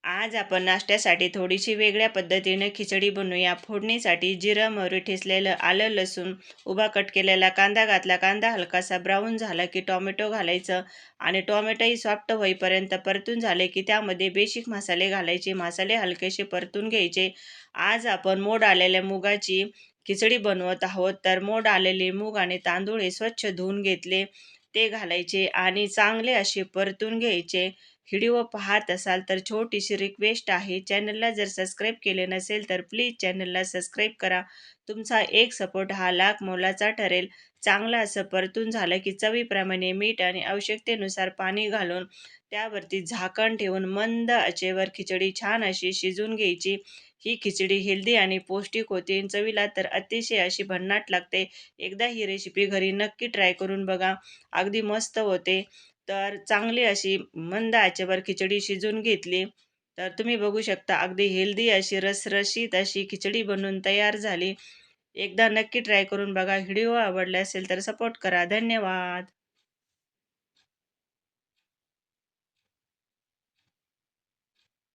आज आपण नाश्त्यासाठी थोडीशी वेगळ्या पद्धतीने खिचडी बनवूया. फोडणीसाठी जिरं, मोहरी, ठेचलेलं आलं, लसूण, उभा कट केलेला कांदा घातला. कांदा हलकासा ब्राऊन झाला की टोमॅटो घालायचं आणि टोमॅटोही सॉफ्ट होईपर्यंत परतून झाले की त्यामध्ये बेसिक मसाले घालायचे. मसाले हलकेसे परतून घ्यायचे. आज आपण मोड आलेल्या मुगाची खिचडी बनवत आहोत. तर मोड आलेले मूग आणि तांदूळ हे स्वच्छ धुवून घेतले, ते घालायचे आणि चांगले असे परतून घ्यायचे. व्हिडिओ पाहत असाल तर छोटीशी रिक्वेस्ट आहे, चॅनलला जर सबस्क्राईब केले नसेल तर प्लीज चॅनलला सबस्क्राईब करा. तुमचा एक सपोर्ट हा लाख मोलाचा ठरेल. चांगलं असं परतून झालं की चवीप्रमाणे मीठ आणि आवश्यकतेनुसार पाणी घालून त्यावरती झाकण ठेवून मंद आचेवर खिचडी छान अशी शिजून घ्यायची. ही खिचडी हेल्दी आणि पौष्टिक होते. चवीला तर अतिशय अशी भन्नाट लागते. एकदा ही रेसिपी घरी नक्की ट्राय करून बघा. अगदी मस्त होते. तर चांगली अशी मंद आचेवर खिचडी शिजून घेतली. तर तुम्ही बघू शकता अगदी हेल्दी अशी रसरशीत अशी खिचडी बनून तयार झाली. एकदा नक्की ट्राय करून बघा. व्हिडिओ आवडला असेल तर सपोर्ट करा. धन्यवाद.